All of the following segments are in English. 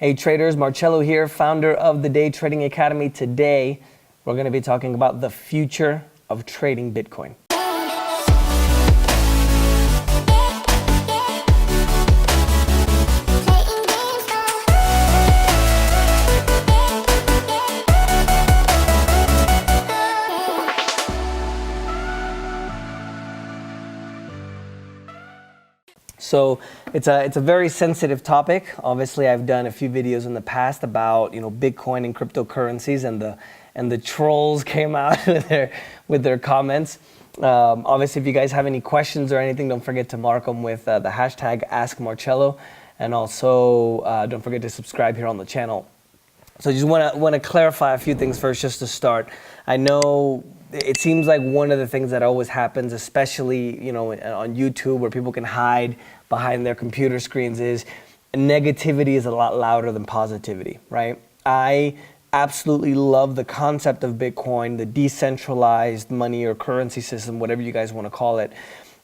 Hey traders, Marcello here, founder of the Day Trading Academy. Today, we're going to be talking about the future of trading Bitcoin. So it's a very sensitive topic. Obviously, I've done a few videos in the past about Bitcoin and cryptocurrencies, and the trolls came out with their comments. Obviously, if you guys have any questions or anything, don't forget to mark them with the hashtag #AskMarcello, and also don't forget to subscribe here on the channel. So I just want to clarify a few things first, just to start. I know it seems like one of the things that always happens, especially on YouTube, where people can hide behind their computer screens, is negativity is a lot louder than positivity, right? I absolutely love the concept of Bitcoin, the decentralized money or currency system, whatever you guys want to call it,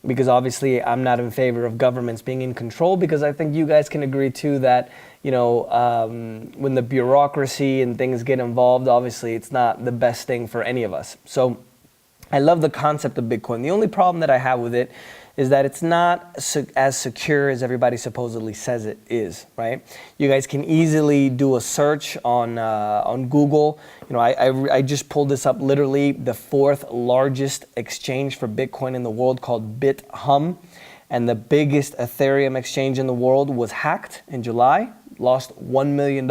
because obviously I'm not in favor of governments being in control, because I think you guys can agree too that when the bureaucracy and things get involved, obviously it's not the best thing for any of us. So I love the concept of Bitcoin. The only problem that I have with it is that it's not as secure as everybody supposedly says it is, right? You guys can easily do a search on Google. I just pulled this up, literally the 4th largest exchange for Bitcoin in the world, called BitHum. And the biggest Ethereum exchange in the world was hacked in July, lost $1 million.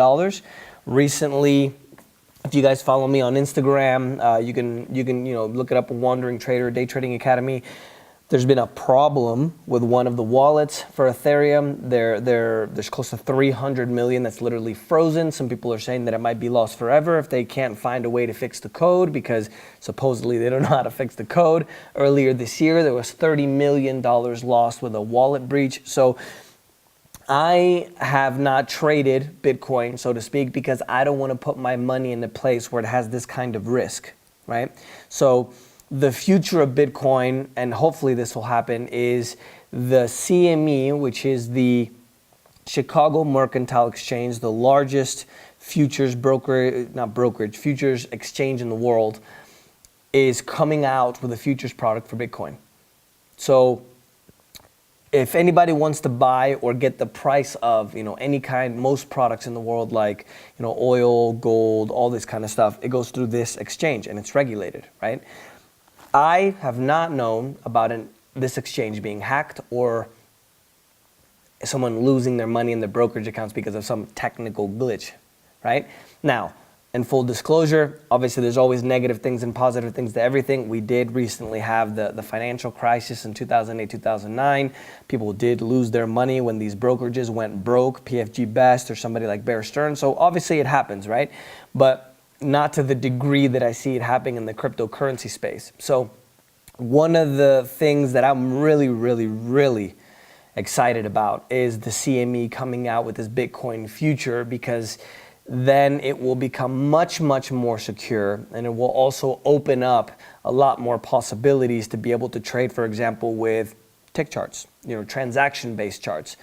Recently, if you guys follow me on Instagram, you can look it up, Wandering Trader, Day Trading Academy. There's been a problem with one of the wallets for Ethereum. There's close to 300 million that's literally frozen. Some people are saying that it might be lost forever if they can't find a way to fix the code, because supposedly they don't know how to fix the code. Earlier this year, there was $30 million lost with a wallet breach. So I have not traded Bitcoin, so to speak, because I don't want to put my money in a place where it has this kind of risk, right? So the future of Bitcoin, and hopefully this will happen, is the CME, which is the Chicago Mercantile Exchange, the largest futures futures exchange in the world, is coming out with a futures product for Bitcoin. So if anybody wants to buy or get the price of any kind, most products in the world, like oil, gold, all this kind of stuff, it goes through this exchange, and it's regulated, right? I have not known about this exchange being hacked or someone losing their money in the brokerage accounts because of some technical glitch, right? Now, in full disclosure, obviously there's always negative things and positive things to everything. We did recently have the financial crisis in 2008, 2009. People did lose their money when these brokerages went broke, PFG Best or somebody like Bear Stearns. So obviously it happens, right? But not to the degree that I see it happening in the cryptocurrency space. So one of the things that I'm really, really, really excited about is the CME coming out with this Bitcoin future, because then it will become much, much more secure, and it will also open up a lot more possibilities to be able to trade, for example, with tick charts, transaction-based charts.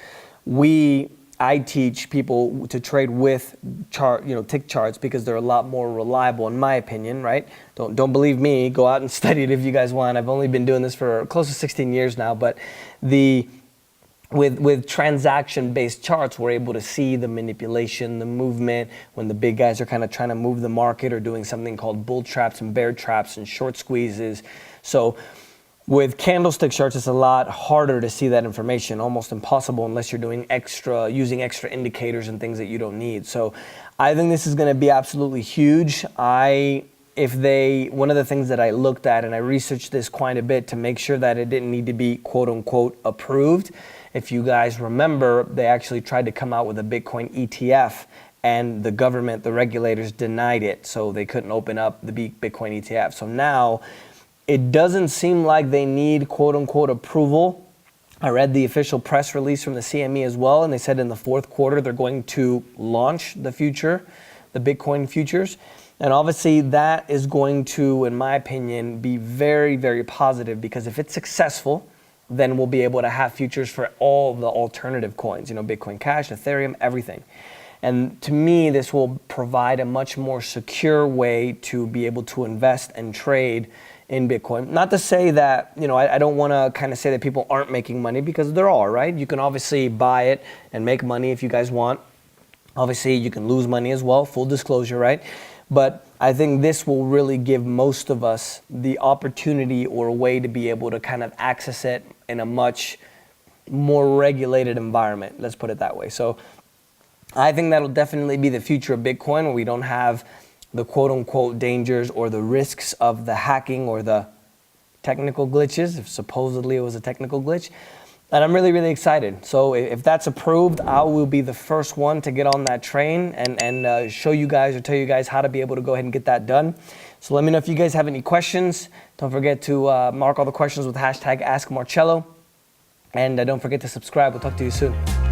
I teach people to trade with tick charts because they're a lot more reliable, in my opinion, right? Don't believe me, go out and study it if you guys want. I've only been doing this for close to 16 years now, but with transaction-based charts, we're able to see the manipulation, the movement, when the big guys are kind of trying to move the market or doing something called bull traps and bear traps and short squeezes. So with candlestick charts, it's a lot harder to see that information, almost impossible unless you're doing using extra indicators and things that you don't need. So I think this is going to be absolutely huge. One of the things that I looked at, and I researched this quite a bit to make sure that it didn't need to be quote unquote approved. If you guys remember, they actually tried to come out with a Bitcoin ETF, and the government, the regulators, denied it. So they couldn't open up the Bitcoin ETF. So now it doesn't seem like they need quote unquote approval. I read the official press release from the CME as well, and they said in the 4th quarter they're going to launch the Bitcoin futures. And obviously that is going to, in my opinion, be very, very positive, because if it's successful, then we'll be able to have futures for all the alternative coins, Bitcoin Cash, Ethereum, everything. And to me, this will provide a much more secure way to be able to invest and trade in Bitcoin. Not to say that, I don't want to kind of say that people aren't making money, because there are, right? You can obviously buy it and make money if you guys want. Obviously, you can lose money as well, full disclosure, right? But I think this will really give most of us the opportunity or a way to be able to kind of access it in a much more regulated environment. Let's put it that way. So I think that'll definitely be the future of Bitcoin, where we don't have the quote unquote dangers or the risks of the hacking or the technical glitches, if supposedly it was a technical glitch. And I'm really, really excited. So if that's approved, I will be the first one to get on that train and show you guys or tell you guys how to be able to go ahead and get that done. So let me know if you guys have any questions. Don't forget to mark all the questions with hashtag AskMarcello. And don't forget to subscribe. We'll talk to you soon.